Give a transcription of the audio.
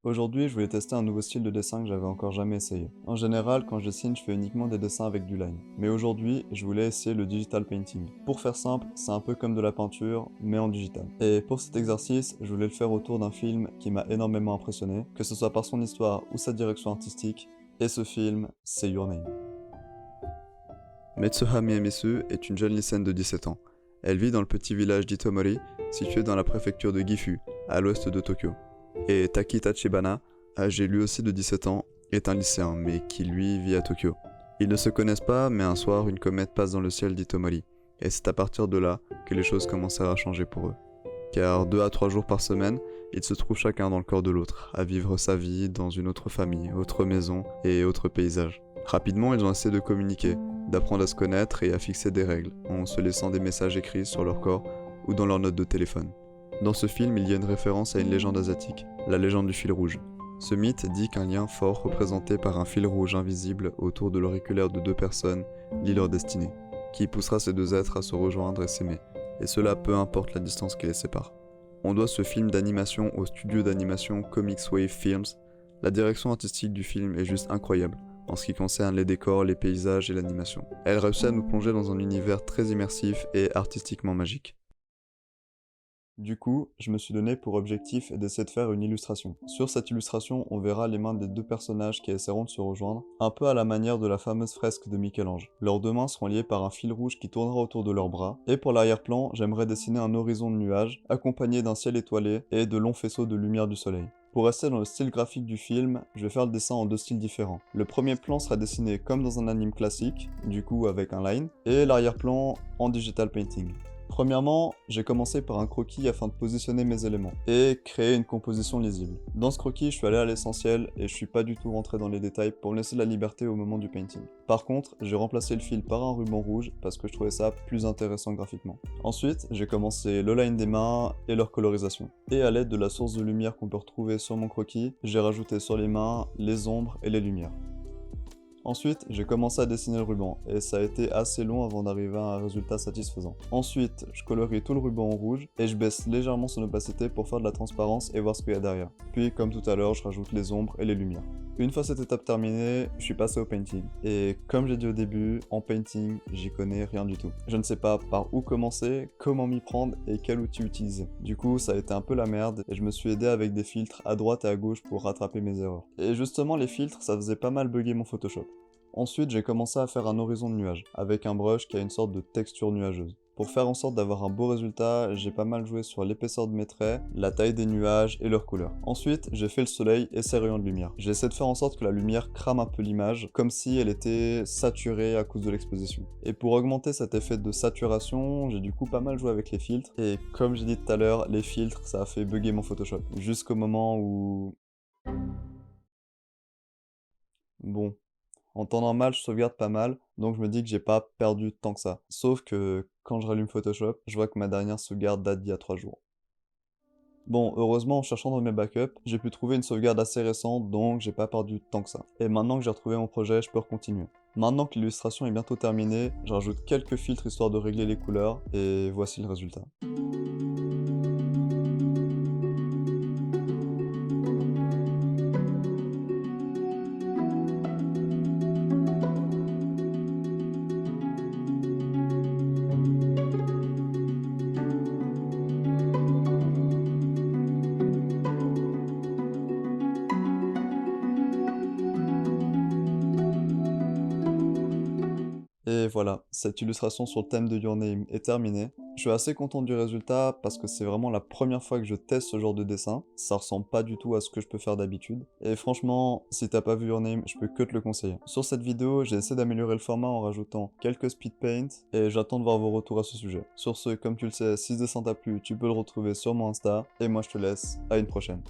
Aujourd'hui, je voulais tester un nouveau style de dessin que j'avais encore jamais essayé. En général, quand je dessine, je fais uniquement des dessins avec du line. Mais aujourd'hui, je voulais essayer le digital painting. Pour faire simple, c'est un peu comme de la peinture, mais en digital. Et pour cet exercice, je voulais le faire autour d'un film qui m'a énormément impressionné, que ce soit par son histoire ou sa direction artistique. Et ce film, c'est Your Name. Metsuha Miyamitsu est une jeune lycéenne de 17 ans. Elle vit dans le petit village d'Itomori, situé dans la préfecture de Gifu, à l'ouest de Tokyo. Et Taki Tachibana, âgé lui aussi de 17 ans, est un lycéen, mais qui lui vit à Tokyo. Ils ne se connaissent pas, mais un soir, une comète passe dans le ciel d'Itomori, et c'est à partir de là que les choses commencèrent à changer pour eux. Car 2 à 3 jours par semaine, ils se trouvent chacun dans le corps de l'autre, à vivre sa vie dans une autre famille, autre maison et autre paysage. Rapidement, ils ont essayé de communiquer, d'apprendre à se connaître et à fixer des règles, en se laissant des messages écrits sur leur corps ou dans leurs notes de téléphone. Dans ce film, il y a une référence à une légende asiatique, la légende du fil rouge. Ce mythe dit qu'un lien fort représenté par un fil rouge invisible autour de l'auriculaire de deux personnes lie leur destinée, qui poussera ces deux êtres à se rejoindre et s'aimer, et cela peu importe la distance qui les sépare. On doit ce film d'animation au studio d'animation Comics Wave Films. La direction artistique du film est juste incroyable, en ce qui concerne les décors, les paysages et l'animation. Elle réussit à nous plonger dans un univers très immersif et artistiquement magique. Du coup, je me suis donné pour objectif d'essayer de faire une illustration. Sur cette illustration, on verra les mains des deux personnages qui essaieront de se rejoindre, un peu à la manière de la fameuse fresque de Michel-Ange. Leurs deux mains seront liées par un fil rouge qui tournera autour de leurs bras, et pour l'arrière-plan, j'aimerais dessiner un horizon de nuages, accompagné d'un ciel étoilé et de longs faisceaux de lumière du soleil. Pour rester dans le style graphique du film, je vais faire le dessin en deux styles différents. Le premier plan sera dessiné comme dans un anime classique, du coup avec un line, et l'arrière-plan en digital painting. Premièrement, j'ai commencé par un croquis afin de positionner mes éléments et créer une composition lisible. Dans ce croquis, je suis allé à l'essentiel et je suis pas du tout rentré dans les détails pour me laisser de la liberté au moment du painting. Par contre, j'ai remplacé le fil par un ruban rouge parce que je trouvais ça plus intéressant graphiquement. Ensuite, j'ai commencé le line des mains et leur colorisation. Et à l'aide de la source de lumière qu'on peut retrouver sur mon croquis, j'ai rajouté sur les mains les ombres et les lumières. Ensuite, j'ai commencé à dessiner le ruban, et ça a été assez long avant d'arriver à un résultat satisfaisant. Ensuite, je colorie tout le ruban en rouge, et je baisse légèrement son opacité pour faire de la transparence et voir ce qu'il y a derrière. Puis, comme tout à l'heure, je rajoute les ombres et les lumières. Une fois cette étape terminée, je suis passé au painting. Et comme j'ai dit au début, en painting, j'y connais rien du tout. Je ne sais pas par où commencer, comment m'y prendre et quel outil utiliser. Du coup, ça a été un peu la merde et je me suis aidé avec des filtres à droite et à gauche pour rattraper mes erreurs. Et justement, les filtres, ça faisait pas mal bugger mon Photoshop. Ensuite, j'ai commencé à faire un horizon de nuages, avec un brush qui a une sorte de texture nuageuse. Pour faire en sorte d'avoir un beau résultat, j'ai pas mal joué sur l'épaisseur de mes traits, la taille des nuages et leur couleur. Ensuite, j'ai fait le soleil et ses rayons de lumière. J'ai essayé de faire en sorte que la lumière crame un peu l'image, comme si elle était saturée à cause de l'exposition. Et pour augmenter cet effet de saturation, j'ai du coup pas mal joué avec les filtres. Et comme j'ai dit tout à l'heure, les filtres, ça a fait bugger mon Photoshop. Jusqu'au moment où... Bon, en temps normal, je sauvegarde pas mal, donc je me dis que j'ai pas perdu tant que ça. Sauf que quand je rallume Photoshop, je vois que ma dernière sauvegarde date d'il y a 3 jours. Bon, heureusement, en cherchant dans mes backups, j'ai pu trouver une sauvegarde assez récente, donc j'ai pas perdu tant que ça. Et maintenant que j'ai retrouvé mon projet, je peux continuer. Maintenant que l'illustration est bientôt terminée, je rajoute quelques filtres histoire de régler les couleurs, et voici le résultat. Et voilà, cette illustration sur le thème de Your Name est terminée. Je suis assez content du résultat parce que c'est vraiment la première fois que je teste ce genre de dessin. Ça ressemble pas du tout à ce que je peux faire d'habitude. Et franchement, si t'as pas vu Your Name, je peux que te le conseiller. Sur cette vidéo, j'ai essayé d'améliorer le format en rajoutant quelques speed paint et j'attends de voir vos retours à ce sujet. Sur ce, comme tu le sais, si ce dessin t'a plu, tu peux le retrouver sur mon Insta. Et moi je te laisse, à une prochaine.